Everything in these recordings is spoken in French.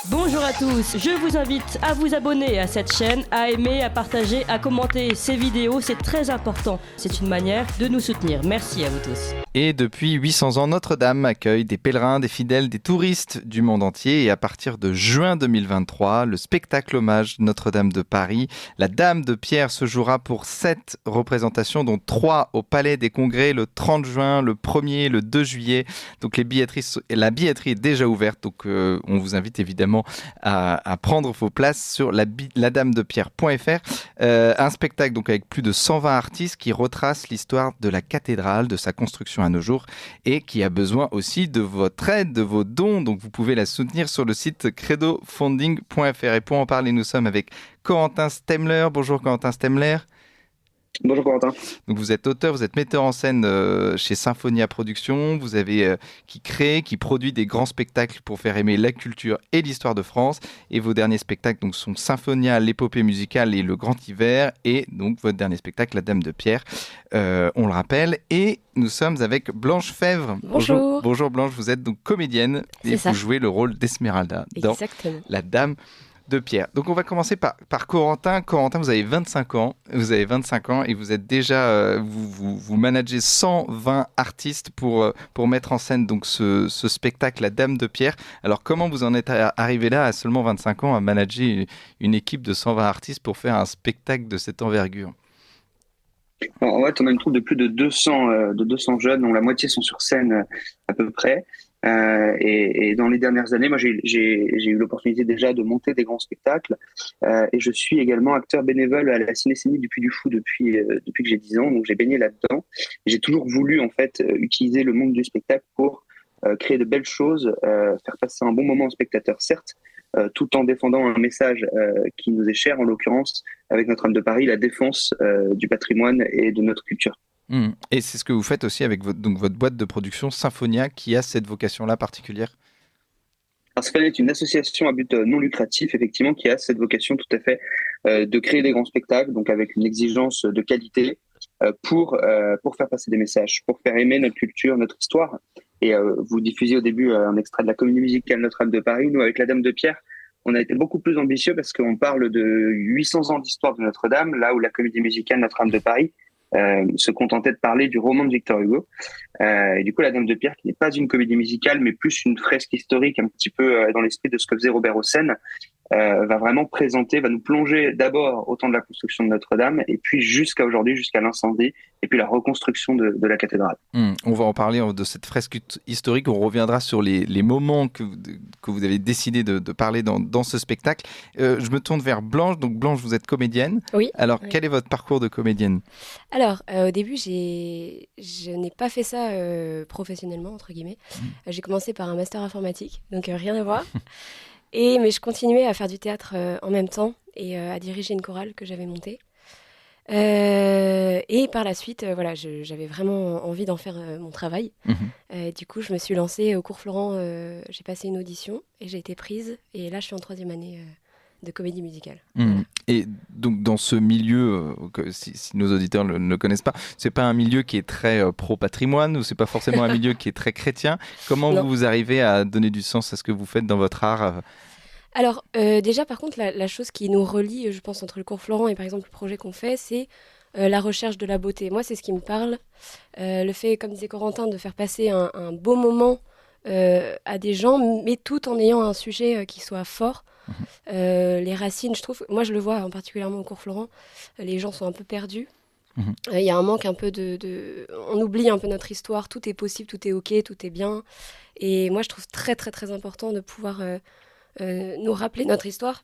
Bonjour à tous, je vous invite à vous abonner à cette chaîne, à aimer, à partager, à commenter ces vidéos, c'est très important. C'est une manière de nous soutenir. Merci à vous tous. Et depuis 800 ans, Notre-Dame accueille des pèlerins, des fidèles, des touristes du monde entier. Et à partir de juin 2023, le spectacle hommage Notre-Dame de Paris, la Dame de Pierre, se jouera pour 7 représentations, dont 3 au Palais des Congrès le 30 juin, le 1er, le 2 juillet. Donc la billetterie est déjà ouverte, donc on vous invite évidemment à prendre vos places sur ladamedepierre.fr. Un spectacle donc avec plus de 120 artistes qui retrace l'histoire de la cathédrale, de sa construction à nos jours et qui a besoin aussi de votre aide, de vos dons. Donc vous pouvez la soutenir sur le site credofunding.fr. Et pour en parler, nous sommes avec Corentin Stemler. Bonjour Corentin Stemler. Bonjour Corentin. Donc vous êtes auteur, vous êtes metteur en scène chez Symphonia Productions. Vous avez qui produit des grands spectacles pour faire aimer la culture et l'histoire de France. Et vos derniers spectacles donc sont Symphonia, l'épopée musicale et le Grand Hiver. Et donc votre dernier spectacle, La Dame de Pierre. On le rappelle. Et nous sommes avec Blanche Fèvre. Bonjour. Bonjour Blanche, vous êtes donc comédienne et vous jouez le rôle d'Esmeralda dans La Dame de Pierre. Donc on va commencer par Corentin. Corentin, vous avez 25 ans. Vous avez 25 ans et vous êtes déjà vous managez 120 artistes pour mettre en scène donc ce spectacle La Dame de Pierre. Alors comment vous en êtes arrivé là à seulement 25 ans à manager une équipe de 120 artistes pour faire un spectacle de cette envergure? En fait, on a une troupe de plus de 200 jeunes, dont la moitié sont sur scène à peu près. Et dans les dernières années, moi, j'ai eu l'opportunité déjà de monter des grands spectacles. Et je suis également acteur bénévole à la Cinécénie du Puy du Fou depuis que j'ai 10 ans. Donc, j'ai baigné là-dedans. Et j'ai toujours voulu, en fait, utiliser le monde du spectacle pour créer de belles choses, faire passer un bon moment aux spectateurs, certes, tout en défendant un message qui nous est cher, en l'occurrence, avec Notre-Dame de Paris, la défense du patrimoine et de notre culture. Et c'est ce que vous faites aussi avec votre boîte de production Symphonia, qui a cette vocation-là particulière. Alors, Symphonia est une association à but non lucratif, effectivement, qui a cette vocation tout à fait de créer des grands spectacles, donc avec une exigence de qualité pour faire passer des messages, pour faire aimer notre culture, notre histoire. Et vous diffusiez au début un extrait de la comédie musicale Notre-Dame de Paris. Nous, avec La Dame de Pierre, on a été beaucoup plus ambitieux parce qu'on parle de 800 ans d'histoire de Notre-Dame, là où la comédie musicale Notre-Dame de Paris se contentait de parler du roman de Victor Hugo. Et du coup, La Dame de Pierre, qui n'est pas une comédie musicale, mais plus une fresque historique, un petit peu dans l'esprit de ce que faisait Robert Hossein, va vraiment va nous plonger d'abord au temps de la construction de Notre-Dame, et puis jusqu'à aujourd'hui, jusqu'à l'incendie, et puis la reconstruction de la cathédrale. On va en parler de cette fresque historique. On reviendra sur les moments que vous avez décidé de parler dans ce spectacle. Je me tourne vers Blanche. Donc Blanche, vous êtes comédienne. Oui. Alors, oui. Quel est votre parcours de comédienne ? Alors, au début, je n'ai pas fait ça professionnellement, entre guillemets. J'ai commencé par un master informatique, donc rien à voir. Mais je continuais à faire du théâtre en même temps et à diriger une chorale que j'avais montée. Et par la suite, j'avais vraiment envie d'en faire mon travail. Du coup, je me suis lancée au cours Florent. J'ai passé une audition et j'ai été prise. Et là, je suis en 3e année de comédie musicale. Voilà. Et donc dans ce milieu, si nos auditeurs ne le connaissent pas, c'est pas un milieu qui est très pro-patrimoine ou c'est pas forcément un milieu qui est très chrétien. Comment vous arrivez à donner du sens à ce que vous faites dans votre art ? Alors déjà par contre la chose qui nous relie, je pense, entre le cours Florent et par exemple le projet qu'on fait, c'est la recherche de la beauté. Moi c'est ce qui me parle, le fait, comme disait Corentin, de faire passer un beau moment à des gens, mais tout en ayant un sujet qui soit fort. Les racines, je trouve, moi je le vois particulièrement au cours Florent, les gens sont un peu perdus. Il y a un manque un peu on oublie un peu notre histoire, tout est possible, tout est ok, tout est bien. Et moi je trouve très très très important de pouvoir nous rappeler notre histoire.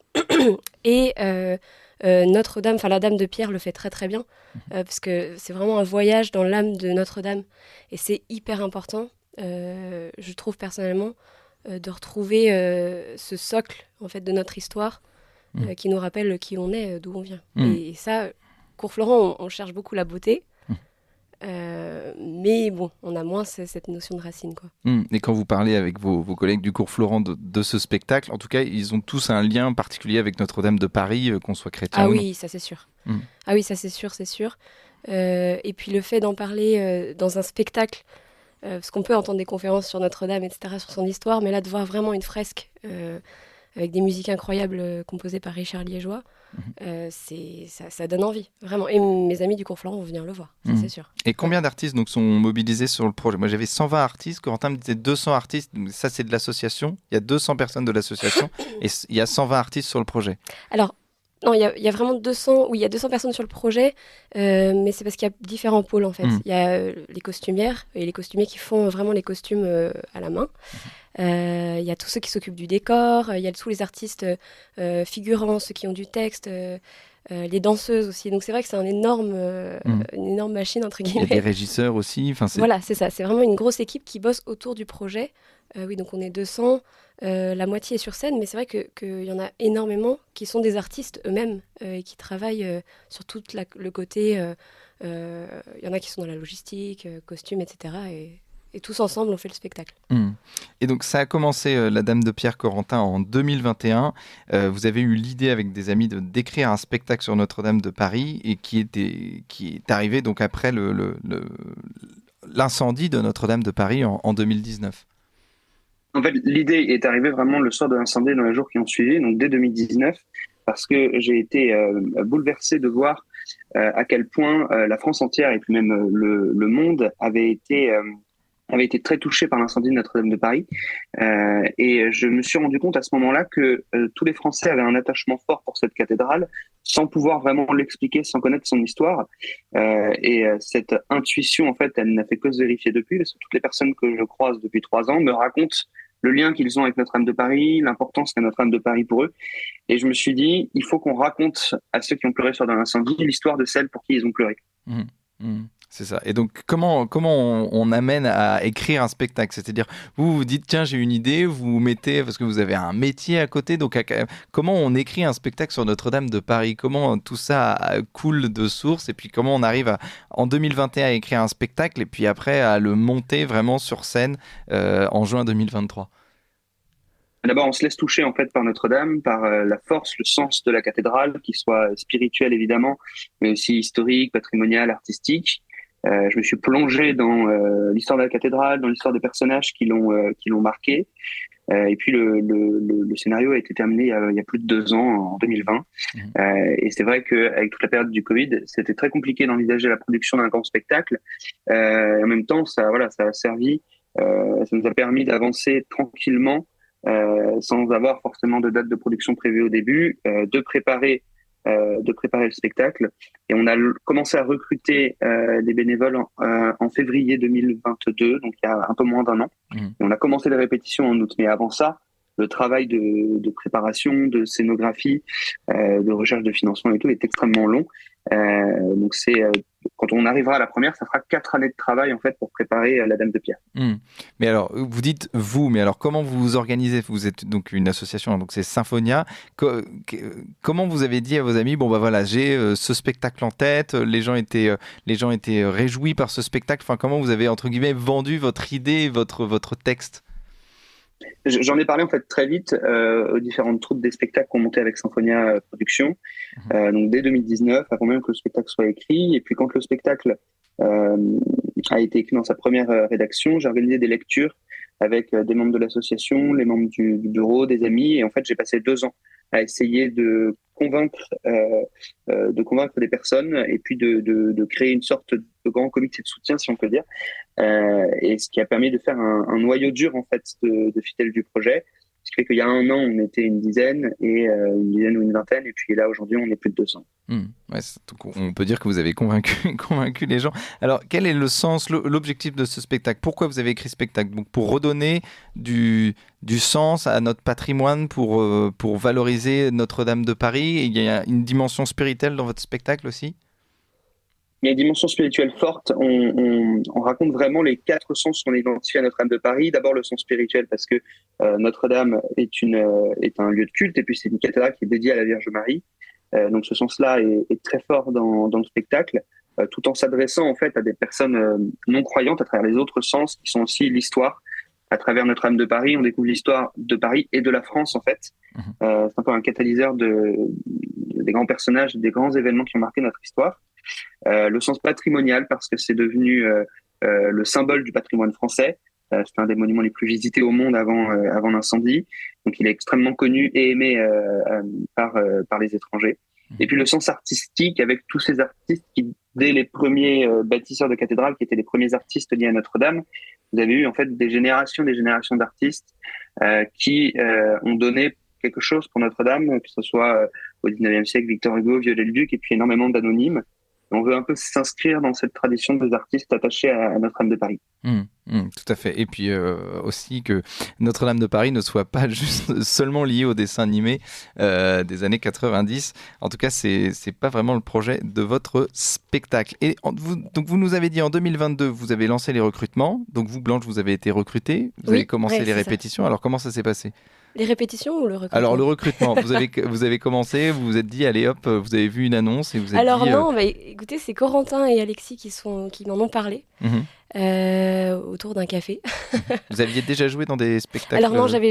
Et Notre-Dame, enfin la Dame de Pierre le fait très très bien, parce que c'est vraiment un voyage dans l'âme de Notre-Dame. Et c'est hyper important, je trouve personnellement, de retrouver ce socle en fait de notre histoire qui nous rappelle qui on est, d'où on vient. Et ça, cours Florent, on cherche beaucoup la beauté, mais bon, on a moins cette notion de racine, quoi. Et quand vous parlez avec vos collègues du cours Florent de ce spectacle, en tout cas, ils ont tous un lien particulier avec Notre-Dame de Paris, qu'on soit chrétien. Ah oui, ça c'est sûr. Ah oui, ça c'est sûr, c'est sûr. Et puis le fait d'en parler dans un spectacle, parce qu'on peut entendre des conférences sur Notre-Dame, etc., sur son histoire, mais là de voir vraiment une fresque avec des musiques incroyables composées par Richard Liégeois. Ça donne envie, vraiment. Et mes amis du cours Florent vont venir le voir, ça, c'est sûr. Et combien d'artistes donc, sont mobilisés sur le projet? Moi, j'avais 120 artistes, Corentin me disait 200 artistes, ça c'est de l'association, il y a 200 personnes de l'association, et il y a 120 artistes sur le projet. Alors, non, il y a vraiment 200, oui, il y a 200 personnes sur le projet, mais c'est parce qu'il y a différents pôles en fait. Il y a les costumières et les costumiers qui font vraiment les costumes à la main. Il y a tous ceux qui s'occupent du décor, il y a tous les artistes figurants, ceux qui ont du texte, les danseuses aussi. Donc c'est vrai que c'est une énorme machine entre Il y guillemets. a des régisseurs aussi. Voilà, c'est ça. C'est vraiment une grosse équipe qui bosse autour du projet. Oui, donc on est 200. La moitié est sur scène, mais c'est vrai qu'il y en a énormément qui sont des artistes eux-mêmes et qui travaillent sur tout le côté. Il y en a qui sont dans la logistique, costumes, etc. Et tous ensemble, on fait le spectacle. Et donc, ça a commencé, La Dame de Pierre Corentin, en 2021. Vous avez eu l'idée avec des amis d'écrire un spectacle sur Notre-Dame de Paris et qui est arrivé donc après l'incendie de Notre-Dame de Paris en 2019. En fait, l'idée est arrivée vraiment le soir de l'incendie, dans les jours qui ont suivi, donc dès 2019, parce que j'ai été bouleversé de voir à quel point la France entière et puis même le monde avait été très touché par l'incendie de Notre-Dame de Paris. Et je me suis rendu compte à ce moment-là que tous les Français avaient un attachement fort pour cette cathédrale, sans pouvoir vraiment l'expliquer, sans connaître son histoire. Et cette intuition, en fait, elle n'a fait que se vérifier depuis, parce que toutes les personnes que je croise depuis 3 ans me racontent le lien qu'ils ont avec Notre-Dame de Paris, l'importance qu'a Notre-Dame de Paris pour eux. Et je me suis dit, il faut qu'on raconte à ceux qui ont pleuré sur l'incendie l'histoire de celles pour qui ils ont pleuré. C'est ça. Et donc, comment on amène à écrire un spectacle? C'est-à-dire, vous dites, tiens, j'ai une idée, vous mettez, parce que vous avez un métier à côté, donc comment on écrit un spectacle sur Notre-Dame de Paris? Comment tout ça coule de source? Et puis, comment on arrive en 2021 à écrire un spectacle et puis après à le monter vraiment sur scène en juin 2023? D'abord, on se laisse toucher en fait par Notre-Dame, par la force, le sens de la cathédrale, qui soit spirituel évidemment, mais aussi historique, patrimonial, artistique. Je me suis plongé dans l'histoire de la cathédrale, dans l'histoire des personnages qui l'ont marqué. Et puis le scénario a été terminé il y a plus de 2 ans, en 2020. Et c'est vrai qu'avec toute la période du Covid, c'était très compliqué d'envisager la production d'un grand spectacle. Et en même temps, ça a servi, ça nous a permis d'avancer tranquillement, sans avoir forcément de date de production prévue au début, de préparer le spectacle. Et on a commencé à recruter des bénévoles en février 2022, donc il y a un peu moins d'1 an. Et on a commencé les répétitions en août. Mais avant ça, le travail de préparation, de scénographie, de recherche de financement et tout est extrêmement long. Donc quand on arrivera à la première, ça fera 4 années de travail en fait pour préparer La Dame de Pierre. Mais alors, vous dites mais alors comment vous vous organisez? Vous êtes donc une association, donc c'est Symphonia. Comment vous avez dit à vos amis, bon bah voilà, j'ai ce spectacle en tête, les gens étaient réjouis par ce spectacle. Enfin, comment vous avez entre guillemets vendu votre idée, votre texte? J'en ai parlé en fait très vite aux différentes troupes des spectacles qu'on montait avec Symphonia Productions, donc dès 2019, avant même que le spectacle soit écrit. Et puis quand le spectacle a été écrit dans sa première rédaction, j'ai organisé des lectures avec des membres de l'association, les membres du bureau, des amis. Et en fait, j'ai passé 2 ans à essayer de convaincre des personnes et puis de créer une sorte de grand comité de soutien, si on peut dire. Et ce qui a permis de faire un noyau dur en fait de fidèles du projet. Ce qui fait qu'il y a 1 an, on était une dizaine ou une vingtaine, et puis là aujourd'hui, on est plus de 200. Ouais, donc on peut dire que vous avez convaincu les gens. Alors, quel est le sens, l'objectif de ce spectacle? Pourquoi vous avez écrit ce spectacle? Donc, pour redonner du sens à notre patrimoine, pour valoriser Notre-Dame de Paris. Et il y a une dimension spirituelle dans votre spectacle aussi? Il y a une dimension spirituelle forte. On raconte vraiment les 4 sens qu'on identifie à Notre-Dame de Paris. D'abord, le sens spirituel, parce que Notre-Dame est un lieu de culte, et puis c'est une cathédrale qui est dédiée à la Vierge Marie. Donc ce sens-là est très fort dans le spectacle, tout en s'adressant en fait à des personnes non croyantes à travers les autres sens qui sont aussi l'histoire. À travers Notre-Dame de Paris, on découvre l'histoire de Paris et de la France en fait. C'est un peu un catalyseur des grands personnages, des grands événements qui ont marqué notre histoire. Le sens patrimonial, parce que c'est devenu le symbole du patrimoine français. C'est un des monuments les plus visités au monde avant l'incendie. Donc, il est extrêmement connu et aimé par les étrangers. Et puis, le sens artistique avec tous ces artistes qui, dès les premiers bâtisseurs de cathédrales, qui étaient les premiers artistes liés à Notre-Dame, vous avez eu en fait des générations d'artistes qui ont donné quelque chose pour Notre-Dame, que ce soit au 19e siècle, Victor Hugo, Viollet-le-Duc, et puis énormément d'anonymes. On veut un peu s'inscrire dans cette tradition des artistes attachés à Notre-Dame de Paris. Tout à fait. Et puis aussi que Notre-Dame de Paris ne soit pas juste seulement liée au dessin animé des années 90. En tout cas, c'est pas vraiment le projet de votre spectacle. Et donc vous nous avez dit en 2022, vous avez lancé les recrutements. Donc vous, Blanche, vous avez été recrutée. Vous avez commencé les répétitions. Ça. Alors comment ça s'est passé ? Les répétitions ou le recrutement ? Alors le recrutement, vous avez commencé, vous vous êtes dit allez hop, vous avez vu une annonce et vous êtes dit... non, écoutez, c'est Corentin et Alexis qui m'en ont parlé autour d'un café. Vous aviez déjà joué dans des spectacles ? Alors non, j'avais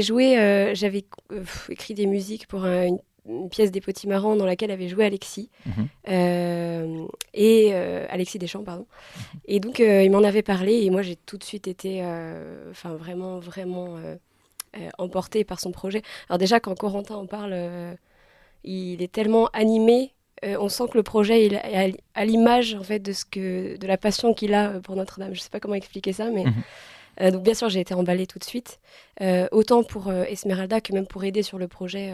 écrit des musiques pour une pièce des Potimarrons dans laquelle avait joué Alexis et Alexis Deschamps, pardon. Et donc il m'en avait parlé et moi j'ai tout de suite été vraiment emporté par son projet. Alors déjà, quand Corentin en parle, il est tellement animé, on sent que le projet est à l'image en fait de la passion qu'il a pour Notre-Dame. Je ne sais pas comment expliquer ça, mais donc bien sûr, j'ai été emballée tout de suite, autant pour Esmeralda que même pour aider sur le projet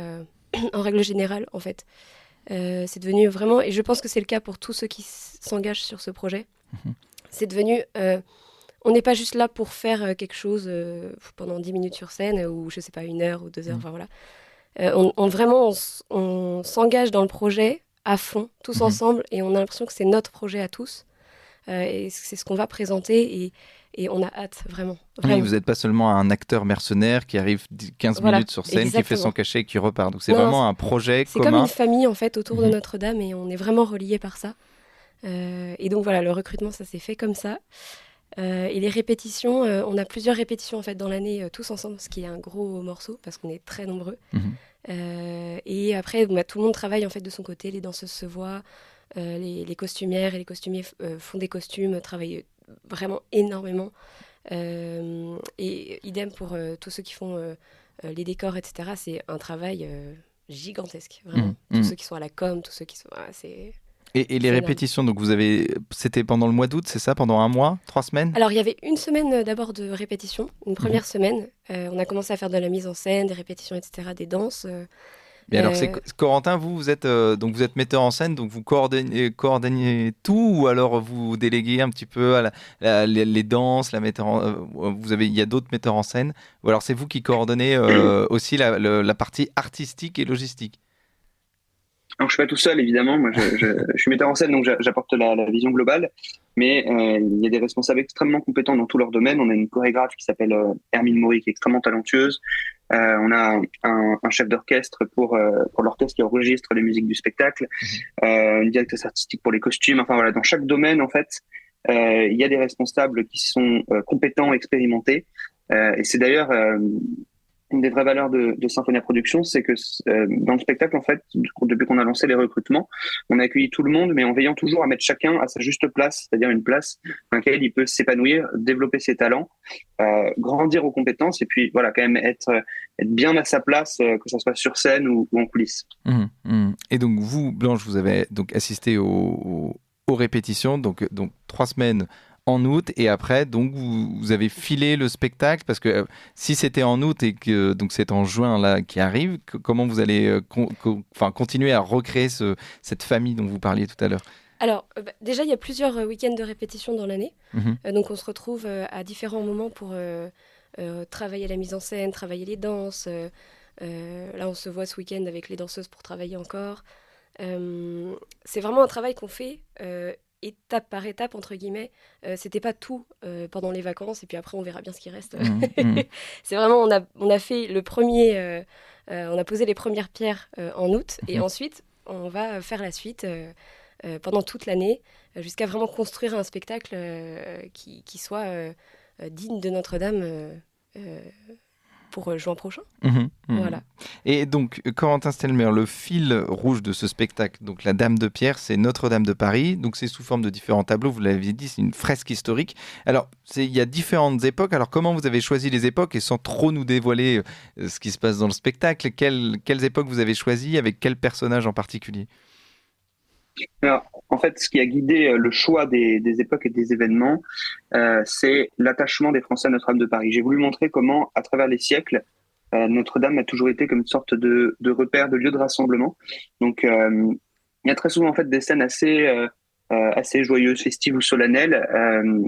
en règle générale, en fait. C'est devenu vraiment, et je pense que c'est le cas pour tous ceux qui s'engagent sur ce projet, c'est devenu... on n'est pas juste là pour faire quelque chose pendant 10 minutes sur scène ou, je sais pas, 1 heure ou 2 heures, enfin voilà. On s'engage dans le projet à fond, tous ensemble, et on a l'impression que c'est notre projet à tous. Et c'est ce qu'on va présenter et on a hâte, vraiment. Oui, vous n'êtes pas seulement un acteur mercenaire qui arrive 15 minutes sur scène, exactement. Qui fait son cachet et qui repart. Donc c'est vraiment un projet commun. C'est comme une famille, en fait, autour de Notre-Dame, et on est vraiment reliés par ça. Et donc voilà, le recrutement, ça s'est fait comme ça. Et les répétitions, on a plusieurs répétitions en fait dans l'année tous ensemble, ce qui est un gros morceau parce qu'on est très nombreux. Et après, tout le monde travaille en fait de son côté, les danseuses se voient, les costumières et les costumiers font des costumes, travaillent vraiment énormément. Et idem pour tous ceux qui font les décors, etc. C'est un travail gigantesque, vraiment. Tous ceux qui sont à la com, tous ceux qui sont... c'est... Et les répétitions, donc c'était pendant le mois d'août, c'est ça, pendant 1 mois, 3 semaines ? Alors il y avait 1 semaine d'abord de répétition, une première semaine. On a commencé à faire de la mise en scène, des répétitions, etc., des danses. Mais alors, Corentin, vous êtes metteur en scène, donc vous coordonnez tout, ou alors vous déléguez un petit peu à les danses, il y a d'autres metteurs en scène, ou alors c'est vous qui coordonnez aussi la partie artistique et logistique ? Alors, je suis pas tout seul, évidemment. Moi, je suis metteur en scène, donc j'apporte la vision globale. Mais il y a des responsables extrêmement compétents dans tout leur domaine. On a une chorégraphe qui s'appelle Hermine Maury, qui est extrêmement talentueuse. On a un chef d'orchestre pour l'orchestre qui enregistre les musiques du spectacle. Une directrice artistique pour les costumes. Enfin voilà, dans chaque domaine, en fait, il y a des responsables qui sont compétents, expérimentés. Et c'est d'ailleurs une des vraies valeurs de Symphonia Productions, c'est que dans le spectacle, en fait, depuis qu'on a lancé les recrutements, on a accueilli tout le monde, mais en veillant toujours à mettre chacun à sa juste place, c'est-à-dire une place dans laquelle il peut s'épanouir, développer ses talents, grandir aux compétences, et puis voilà, quand même être bien à sa place, que ce soit sur scène ou en coulisses. Et donc vous, Blanche, vous avez donc assisté aux répétitions, donc 3 semaines en août, et après donc vous avez filé le spectacle, parce que si c'était en août et que donc c'est en juin là qui arrive, comment vous allez continuer à recréer cette famille dont vous parliez tout à l'heure? Alors déjà il y a plusieurs week-ends de répétition dans l'année, donc on se retrouve à différents moments pour travailler la mise en scène, travailler les danses. Là on se voit ce week-end avec les danseuses pour travailler encore. C'est vraiment un travail qu'on fait étape par étape, entre guillemets. C'était pas tout pendant les vacances, et puis après on verra bien ce qui reste. C'est vraiment, on a fait le premier, on a posé les premières pierres en août, et ensuite on va faire la suite pendant toute l'année, jusqu'à vraiment construire un spectacle qui soit digne de Notre-Dame pour juin prochain. Voilà. Et donc, Corentin Stelmer, le fil rouge de ce spectacle, donc la Dame de Pierre, c'est Notre-Dame de Paris. Donc, c'est sous forme de différents tableaux. Vous l'avez dit, c'est une fresque historique. Alors, il y a différentes époques. Alors, comment vous avez choisi les époques et sans trop nous dévoiler ce qui se passe dans le spectacle, quelles époques vous avez choisies, avec quel personnage en particulier ? Alors, en fait, ce qui a guidé le choix des époques et des événements, c'est l'attachement des Français à Notre-Dame de Paris. J'ai voulu montrer comment, à travers les siècles, Notre-Dame a toujours été comme une sorte de repère, de lieu de rassemblement. Donc, il y a très souvent en fait des scènes assez joyeuses, festives ou solennelles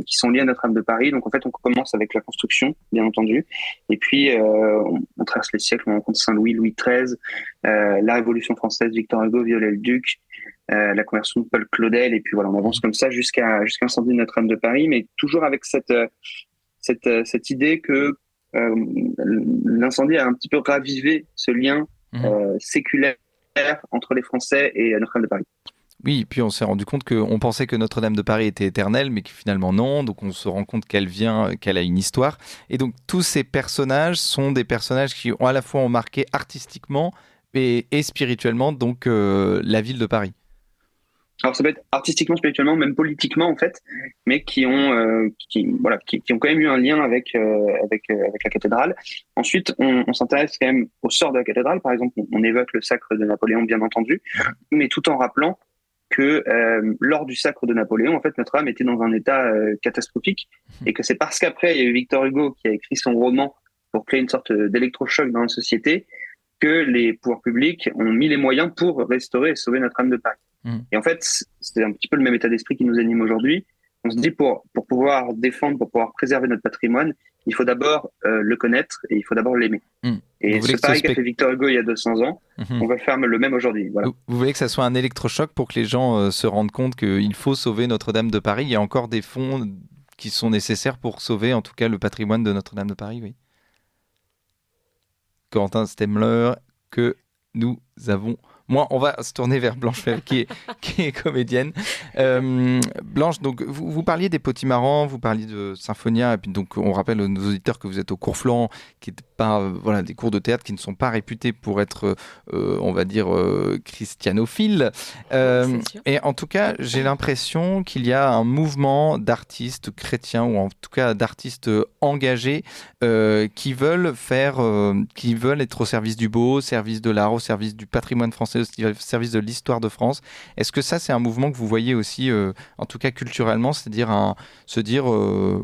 qui sont liées à Notre-Dame de Paris. Donc, en fait, on commence avec la construction, bien entendu, et puis on traverse les siècles, on rencontre Saint-Louis, Louis XIII, la Révolution française, Victor Hugo, Viollet-le-Duc, la conversion de Paul Claudel, et puis voilà, on avance comme ça jusqu'à l'incendie de Notre-Dame de Paris, mais toujours avec cette idée que l'incendie a un petit peu ravivé ce lien séculaire entre les Français et Notre-Dame de Paris. Oui, puis on s'est rendu compte qu'on pensait que Notre-Dame de Paris était éternelle, mais que finalement non. Donc on se rend compte qu'elle a une histoire. Et donc tous ces personnages sont des personnages qui ont à la fois ont marqué artistiquement et spirituellement donc la ville de Paris. Alors ça peut être artistiquement, spirituellement, même politiquement en fait, mais qui ont quand même eu un lien avec la cathédrale. Ensuite, on s'intéresse quand même au sort de la cathédrale. Par exemple, on évoque le sacre de Napoléon, bien entendu, mais tout en rappelant que lors du sacre de Napoléon, en fait, Notre-Dame était dans un état catastrophique, et que c'est parce qu'après, il y a eu Victor Hugo qui a écrit son roman pour créer une sorte d'électrochoc dans la société que les pouvoirs publics ont mis les moyens pour restaurer et sauver Notre-Dame de Paris. Et en fait, c'est un petit peu le même état d'esprit qui nous anime aujourd'hui. On se dit pour pouvoir défendre, pour pouvoir préserver notre patrimoine, il faut d'abord le connaître et il faut d'abord l'aimer. Et ce pari qu'a fait Victor Hugo il y a 200 ans, on va faire le même aujourd'hui. Voilà. Vous voulez que ça soit un électrochoc pour que les gens se rendent compte qu'il faut sauver Notre-Dame de Paris. Il y a encore des fonds qui sont nécessaires pour sauver en tout cas le patrimoine de Notre-Dame de Paris, oui. Corentin Stemler, que nous avons... Moi, on va se tourner vers Blanche qui est comédienne. Blanche, donc vous parliez des Potimarrans, vous parliez de Symphonia, et puis donc on rappelle à nos auditeurs que vous êtes au cours Florent, qui est pas des cours de théâtre qui ne sont pas réputés pour être, on va dire, christianophiles. Et en tout cas, j'ai l'impression qu'il y a un mouvement d'artistes chrétiens ou en tout cas d'artistes engagés qui veulent être au service du beau, au service de l'art, au service du patrimoine français, au service de l'histoire de France. Est-ce que ça, c'est un mouvement que vous voyez aussi, en tout cas culturellement, c'est-à-dire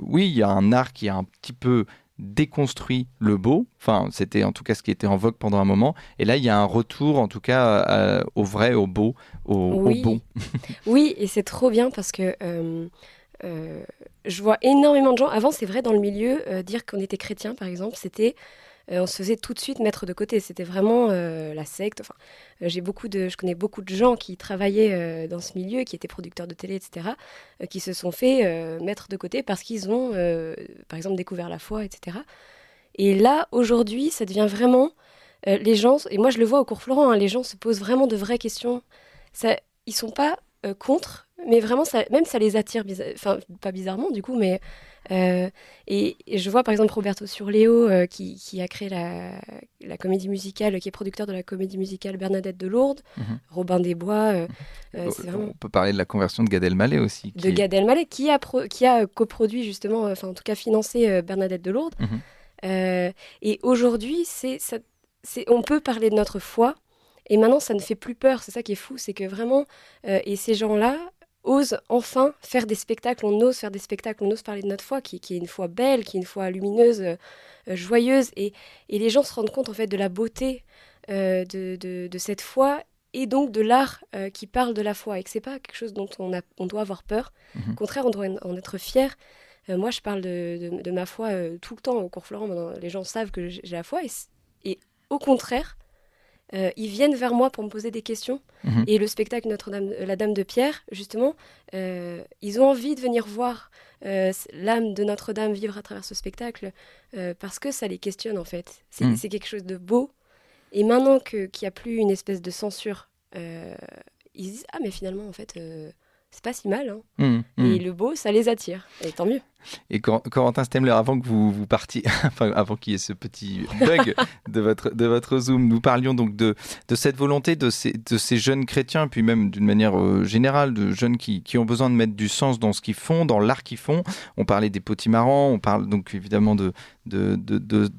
oui, il y a un art qui a un petit peu déconstruit le beau, enfin c'était en tout cas ce qui était en vogue pendant un moment, et là il y a un retour en tout cas au vrai, au beau, au bon. Oui, et c'est trop bien parce que je vois énormément de gens, avant c'est vrai dans le milieu, dire qu'on était chrétien par exemple, c'était on se faisait tout de suite mettre de côté. C'était vraiment la secte. Enfin, je connais beaucoup de gens qui travaillaient dans ce milieu, qui étaient producteurs de télé, etc., qui se sont fait mettre de côté parce qu'ils ont, par exemple, découvert la foi, etc. Et là, aujourd'hui, ça devient vraiment... les gens, et moi je le vois au cours Florent, les gens se posent vraiment de vraies questions. Ils sont pas contre, mais vraiment, ça les attire, enfin, pas bizarrement du coup, mais... et je vois par exemple Roberto Surleo qui a créé la comédie musicale, qui est producteur de la comédie musicale Bernadette de Lourdes, Robin des Bois. On peut parler de la conversion de Gad Elmaleh aussi. Gad Elmaleh qui a coproduit justement, enfin en tout cas financé Bernadette de Lourdes. Et aujourd'hui, on peut parler de notre foi. Et maintenant, ça ne fait plus peur. C'est ça qui est fou, c'est que vraiment, et ces gens-là osent enfin faire des spectacles. On ose faire des spectacles, on ose parler de notre foi, qui est une foi belle, qui est une foi lumineuse, joyeuse. Et les gens se rendent compte en fait de la beauté de cette foi et donc de l'art qui parle de la foi. Et que c'est pas quelque chose dont on doit avoir peur. Au contraire, on doit en être fier. Moi, je parle de ma foi tout le temps au cours Florent. Les gens savent que j'ai la foi. Et au contraire, ils viennent vers moi pour me poser des questions. Et le spectacle Notre-Dame, la Dame de Pierre, justement, ils ont envie de venir voir l'âme de Notre-Dame vivre à travers ce spectacle parce que ça les questionne, en fait. C'est quelque chose de beau. Et maintenant qu'il n'y a plus une espèce de censure, ils se disent « Ah, mais finalement, en fait... c'est pas si mal, hein. Et le beau, ça les attire, et tant mieux. Et Corentin Stemler, avant que vous partiez, enfin, avant qu'il y ait ce petit bug de votre Zoom, nous parlions donc de cette volonté de ces jeunes chrétiens, puis même d'une manière générale, de jeunes qui ont besoin de mettre du sens dans ce qu'ils font, dans l'art qu'ils font. On parlait des Potimarrants, on parle donc évidemment de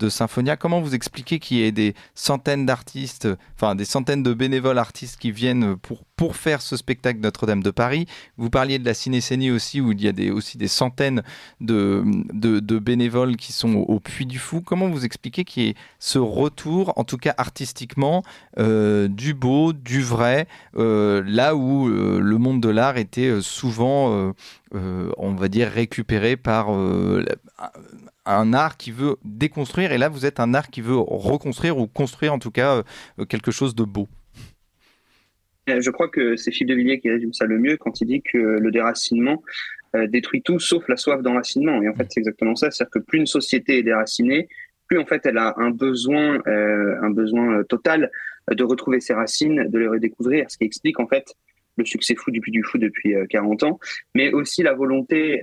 Symphonia. Comment vous expliquez qu'il y ait des centaines d'artistes, enfin des centaines de bénévoles artistes qui viennent pour faire ce spectacle Notre-Dame de Paris? Vous parliez de la Cinécénie aussi, où il y a aussi des centaines de bénévoles qui sont au Puy du Fou. Comment vous expliquez qu'il y ait ce retour, en tout cas artistiquement, du beau, du vrai, là où le monde de l'art était souvent, on va dire, récupéré par un art qui veut déconstruire, et là vous êtes un art qui veut reconstruire ou construire en tout cas quelque chose de beau. Je crois que c'est Philippe de Villiers qui résume ça le mieux quand il dit que le déracinement détruit tout sauf la soif d'enracinement. Et en fait, c'est exactement ça. C'est-à-dire que plus une société est déracinée, plus en fait elle a un besoin total de retrouver ses racines, de les redécouvrir, ce qui explique en fait le succès fou du Puy du Fou depuis 40 ans, mais aussi la volonté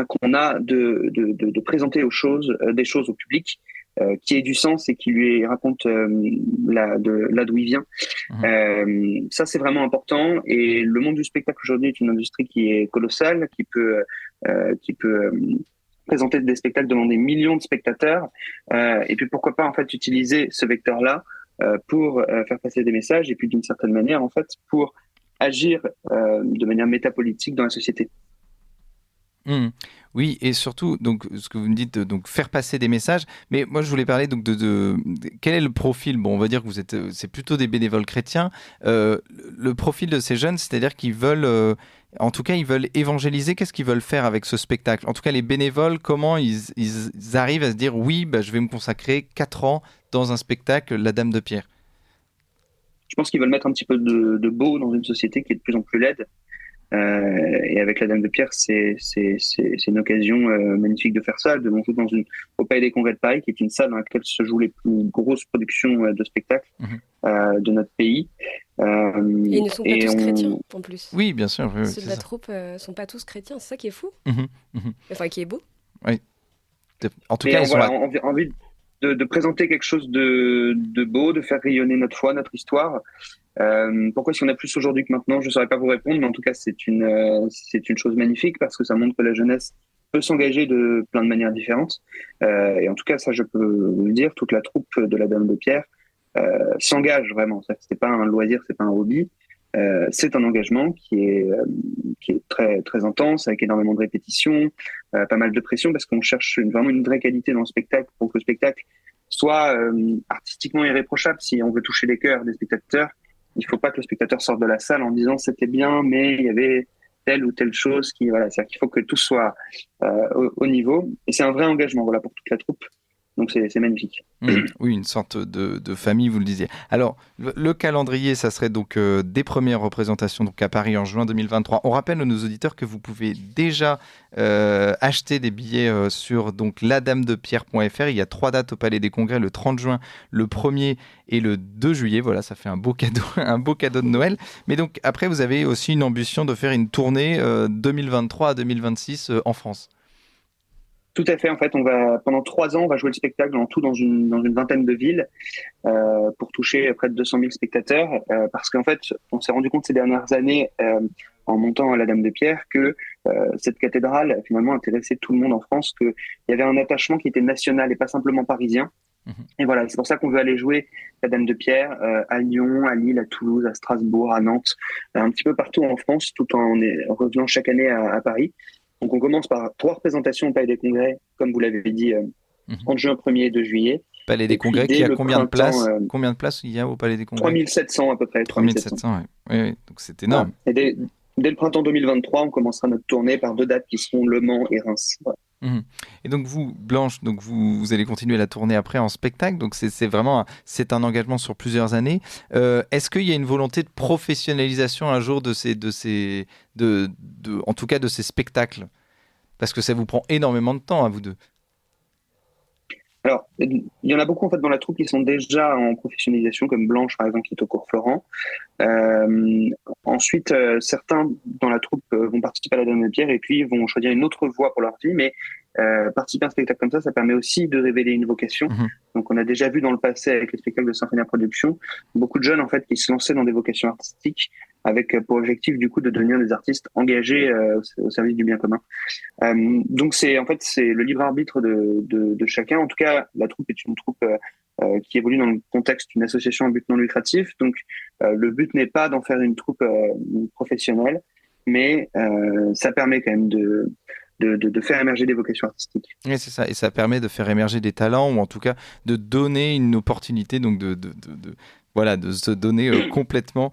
qu'on a de présenter des choses au public qui ait du sens et qui lui raconte là d'où il vient. Ça, c'est vraiment important. Et le monde du spectacle aujourd'hui est une industrie qui est colossale, qui peut présenter des spectacles devant des millions de spectateurs. Et puis pourquoi pas en fait utiliser ce vecteur-là pour faire passer des messages et puis d'une certaine manière en fait pour agir de manière métapolitique dans la société. Oui, et surtout, donc, ce que vous me dites, donc faire passer des messages. Mais moi, je voulais parler donc de quel est le profil. Bon, on va dire que c'est plutôt des bénévoles chrétiens. Le profil de ces jeunes, c'est-à-dire qu'ils veulent, en tout cas, ils veulent évangéliser. Qu'est-ce qu'ils veulent faire avec ce spectacle? En tout cas, les bénévoles, comment ils arrivent à se dire, oui, je vais me consacrer 4 ans dans un spectacle, La Dame de Pierre. Je pense qu'ils veulent mettre un petit peu de beau dans une société qui est de plus en plus laide. Et avec La Dame de Pierre, c'est une occasion magnifique de faire ça, de monter au Palais des Congrès de Paris, qui est une salle dans laquelle se jouent les plus grosses productions de spectacles de notre pays. Et ils ne sont pas tous chrétiens, en plus. Oui, bien sûr. Oui, ceux de la troupe ne sont pas tous chrétiens, c'est ça qui est fou. Enfin, qui est beau. Oui. En tout cas, on a envie de présenter quelque chose de beau, de faire rayonner notre foi, notre histoire. Pourquoi est-ce qu'il y en a plus aujourd'hui que maintenant? Je ne saurais pas vous répondre, mais en tout cas, c'est une chose magnifique parce que ça montre que la jeunesse peut s'engager de plein de manières différentes. Et en tout cas, ça, je peux vous le dire, toute la troupe de La Dame de Pierre s'engage vraiment. C'est pas un loisir, c'est pas un hobby. C'est un engagement qui est très, très intense, avec énormément de répétitions, pas mal de pression, parce qu'on cherche vraiment une vraie qualité dans le spectacle pour que le spectacle soit artistiquement irréprochable. Si on veut toucher les cœurs des spectateurs, il ne faut pas que le spectateur sorte de la salle en disant c'était bien, mais il y avait telle ou telle chose qui, voilà, c'est-à-dire qu'il faut que tout soit au niveau. Et c'est un vrai engagement, voilà, pour toute la troupe. Donc c'est magnifique. Oui, une sorte de famille, vous le disiez. Alors, le calendrier, ça serait donc des premières représentations donc à Paris en juin 2023. On rappelle à nos auditeurs que vous pouvez déjà acheter des billets sur donc ladamedepierre.fr. Il y a 3 dates au Palais des Congrès, le 30 juin, le 1er et le 2 juillet. Voilà, ça fait un beau cadeau de Noël. Mais donc, après, vous avez aussi une ambition de faire une tournée 2023 à 2026 en France. Tout à fait. En fait, pendant 3 ans, on va jouer le spectacle en tout dans une vingtaine de villes pour toucher près de 200 000 spectateurs. Parce qu'en fait, on s'est rendu compte ces dernières années, en montant à La Dame de Pierre, que cette cathédrale finalement intéressait tout le monde en France, qu'il y avait un attachement qui était national et pas simplement parisien. Et voilà, c'est pour ça qu'on veut aller jouer La Dame de Pierre à Lyon, à Lille, à Toulouse, à Strasbourg, à Nantes, un petit peu partout en France, tout en revenant chaque année à Paris. Donc on commence par 3 représentations au Palais des Congrès, comme vous l'avez dit, 30 juin, 1er et 2 juillet. Palais des Congrès qui a combien de places Combien de places il y a au Palais des Congrès? 3700 à peu près. 3700, oui. Donc c'est énorme. Voilà. Et dès le printemps 2023, on commencera notre tournée par 2 dates qui seront Le Mans et Reims. Voilà. Et donc vous, Blanche, donc vous allez continuer la tournée après en spectacle, donc c'est vraiment un engagement sur plusieurs années. Est-ce qu'il y a une volonté de professionnalisation un jour en tout cas de ces spectacles? Parce que ça vous prend énormément de temps à vous deux. Alors, il y en a beaucoup en fait dans la troupe qui sont déjà en professionnalisation, comme Blanche par exemple qui est au cours Florent. Ensuite, certains dans la troupe vont participer à la Dame de Pierre et puis vont choisir une autre voie pour leur vie. Mais participer à un spectacle comme ça permet aussi de révéler une vocation. Donc, on a déjà vu dans le passé avec les spectacles de Symphonia Production beaucoup de jeunes en fait qui se lançaient dans des vocations artistiques avec pour objectif du coup de devenir des artistes engagés au service du bien commun. Donc c'est le libre arbitre de chacun. En tout cas, la troupe est une troupe qui évolue dans le contexte d'une association à but non lucratif. Donc le but n'est pas d'en faire une troupe professionnelle, mais ça permet quand même de faire émerger des vocations artistiques. Oui, c'est ça. Et ça permet de faire émerger des talents, ou en tout cas de donner une opportunité, donc voilà, de se donner complètement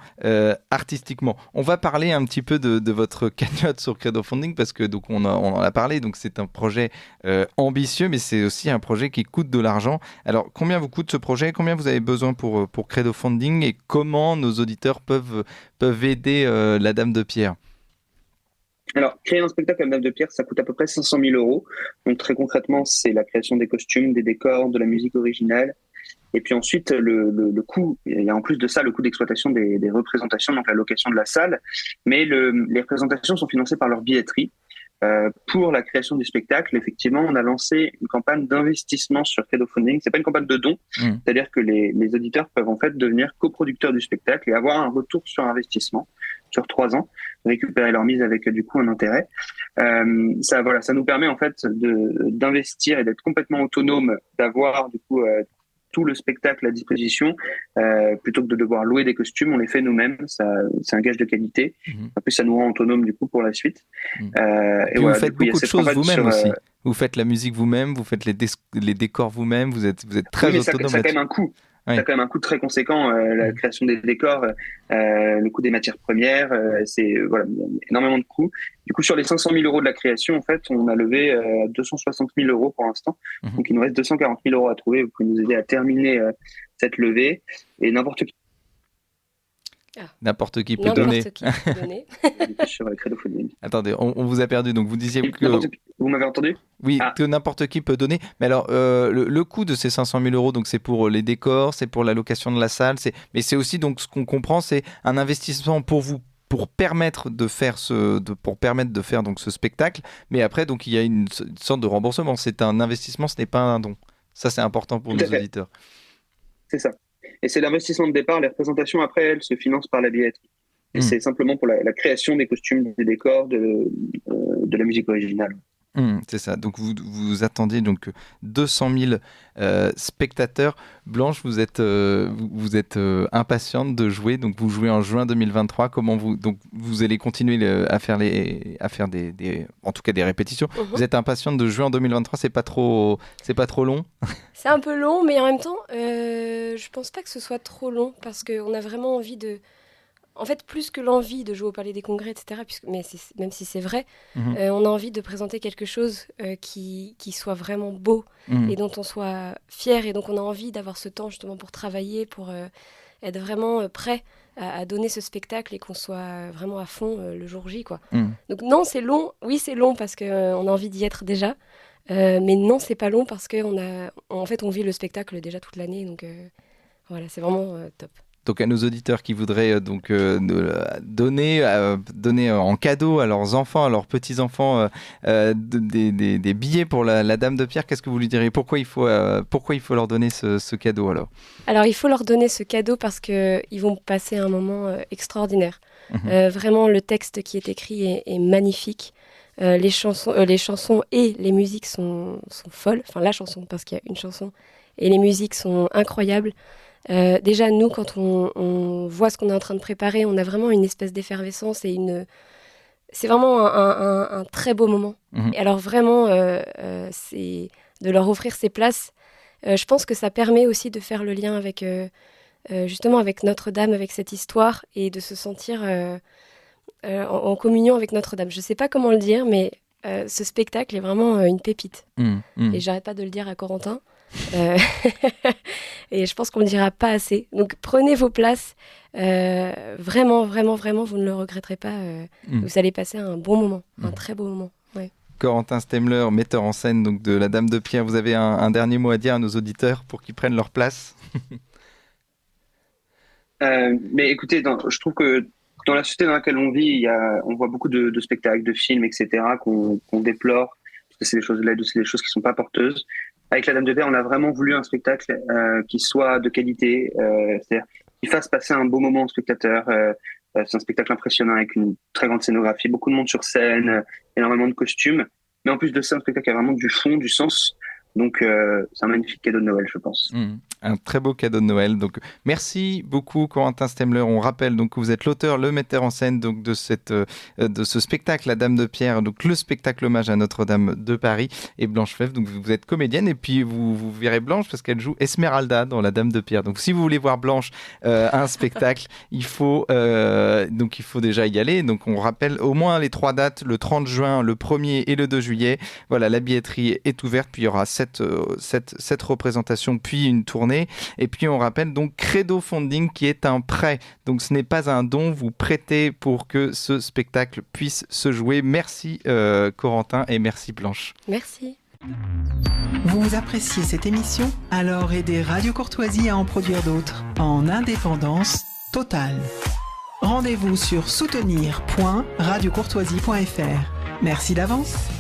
artistiquement. On va parler un petit peu de votre cagnotte sur Credo Funding, parce que donc on en a parlé, donc c'est un projet ambitieux, mais c'est aussi un projet qui coûte de l'argent. Alors, combien vous coûte ce projet? Combien vous avez besoin pour Credo Funding? Et comment nos auditeurs peuvent aider la Dame de Pierre? Alors, créer un spectacle à la Dame de Pierre, ça coûte à peu près 500 000 euros. Donc, très concrètement, c'est la création des costumes, des décors, de la musique originale. Et puis ensuite, le coût, il y a en plus de ça le coût d'exploitation des représentations, donc la location de la salle. Mais les représentations sont financées par leur billetterie. Pour la création du spectacle, effectivement, on a lancé une campagne d'investissement sur Credo Funding. C'est pas une campagne de dons, c'est-à-dire que les auditeurs peuvent en fait devenir coproducteurs du spectacle et avoir un retour sur investissement sur 3 ans, récupérer leur mise avec du coup un intérêt. Ça nous permet en fait d'investir et d'être complètement autonome, d'avoir du coup tout le spectacle à disposition, plutôt que de devoir louer des costumes, on les fait nous-mêmes. C'est un gage de qualité. En plus, ça nous rend autonome du coup pour la suite. Et vous faites beaucoup de choses vous-même aussi. Vous faites la musique vous-même, vous faites les décors vous-même. Vous êtes très autonome. Ça a quand même un coût. Oui. Ça a quand même un coût très conséquent, la création des décors, le coût des matières premières, c'est énormément de coûts. Du coup, sur les 500 000 euros de la création, en fait, on a levé 260 000 euros pour l'instant. Donc, il nous reste 240 000 euros à trouver. Vous pouvez nous aider à terminer cette levée. Et n'importe qui peut donner. Sur Credo Funding. Attendez, on vous a perdu. Donc vous disiez que vous m'avez entendu? Oui, que n'importe qui peut donner. Mais alors, le coût de ces 500 000 euros, donc c'est pour les décors, c'est pour la location de la salle, mais c'est aussi, donc ce qu'on comprend, c'est un investissement pour vous, pour permettre de faire donc ce spectacle. Mais après, donc il y a une sorte de remboursement. C'est un investissement, ce n'est pas un don. Ça, c'est important pour nos auditeurs. C'est ça. Et c'est l'investissement de départ. Les représentations, après, elles se financent par la billetterie. Et c'est simplement pour la création des costumes, des décors, de la musique originale. C'est ça. Donc, vous attendiez donc 200 000 spectateurs. Blanche, vous êtes impatiente de jouer. Donc, vous jouez en juin 2023. Donc, vous allez continuer à faire en tout cas des répétitions. Vous êtes impatiente de jouer en 2023. C'est pas trop long? C'est un peu long, mais en même temps, je pense pas que ce soit trop long parce qu'on a vraiment envie de. En fait, plus que l'envie de jouer au Palais des Congrès, etc., même si c'est vrai, on a envie de présenter quelque chose qui soit vraiment beau et dont on soit fier. Et donc, on a envie d'avoir ce temps justement pour travailler, pour être vraiment prêt à donner ce spectacle et qu'on soit vraiment à fond le jour J, quoi. Donc non, c'est long. Oui, c'est long parce qu'on a envie d'y être déjà. Mais non, c'est pas long parce qu'on on vit le spectacle déjà toute l'année. Donc voilà, c'est vraiment top. Donc à nos auditeurs qui voudraient donner en cadeau à leurs enfants, à leurs petits-enfants des billets pour la Dame de Pierre, qu'est-ce que vous lui diriez? Pourquoi il faut leur donner ce cadeau alors? Alors il faut leur donner ce cadeau parce qu'ils vont passer un moment extraordinaire. Vraiment, le texte qui est écrit est magnifique. Les chansons et les musiques sont folles. Enfin, la chanson, parce qu'il y a une chanson. Et les musiques sont incroyables. Déjà, nous, quand on voit ce qu'on est en train de préparer, on a vraiment une espèce d'effervescence et c'est vraiment un très beau moment. Et alors vraiment, c'est de leur offrir ces places. Je pense que ça permet aussi de faire le lien avec, justement avec Notre-Dame, avec cette histoire, et de se sentir en communion avec Notre-Dame. Je ne sais pas comment le dire, mais ce spectacle est vraiment une pépite. Et j'arrête pas de le dire à Corentin. Et je pense qu'on ne le dira pas assez. Donc prenez vos places. Vraiment, vraiment, vraiment, vous ne le regretterez pas. Vous allez passer un bon moment, un très beau moment. Ouais. Corentin Stemler, metteur en scène donc, de La Dame de Pierre, vous avez un dernier mot à dire à nos auditeurs pour qu'ils prennent leur place? Mais écoutez, je trouve que dans la société dans laquelle on vit, on voit beaucoup de spectacles, de films, etc., qu'on déplore, parce que c'est des choses qui sont pas porteuses. Avec La Dame de Pierre, on a vraiment voulu un spectacle qui soit de qualité, c'est-à-dire qui fasse passer un beau moment au spectateur. C'est un spectacle impressionnant avec une très grande scénographie, beaucoup de monde sur scène, énormément de costumes. Mais en plus de ça, un spectacle qui a vraiment du fond, du sens. Donc, c'est un magnifique cadeau de Noël, je pense. Un très beau cadeau de Noël. Donc, merci beaucoup, Corentin Stemler. On rappelle donc que vous êtes l'auteur, le metteur en scène donc, de ce spectacle, La Dame de Pierre, donc le spectacle hommage à Notre-Dame de Paris, et Blanche Fèvre. Donc, vous êtes comédienne et puis vous verrez Blanche parce qu'elle joue Esmeralda dans La Dame de Pierre. Donc, si vous voulez voir Blanche à un spectacle, il faut déjà y aller. Donc, on rappelle au moins les 3 dates, le 30 juin, le 1er et le 2 juillet. Voilà, la billetterie est ouverte. Puis, il y aura 7 représentations, puis une tournée. Et puis on rappelle donc Credo Funding qui est un prêt. Donc ce n'est pas un don, vous prêtez pour que ce spectacle puisse se jouer. Merci Corentin et merci Blanche. Merci. Vous appréciez cette émission? Alors aidez Radio Courtoisie à en produire d'autres en indépendance totale. Rendez-vous sur soutenir.radiocourtoisie.fr. Merci d'avance.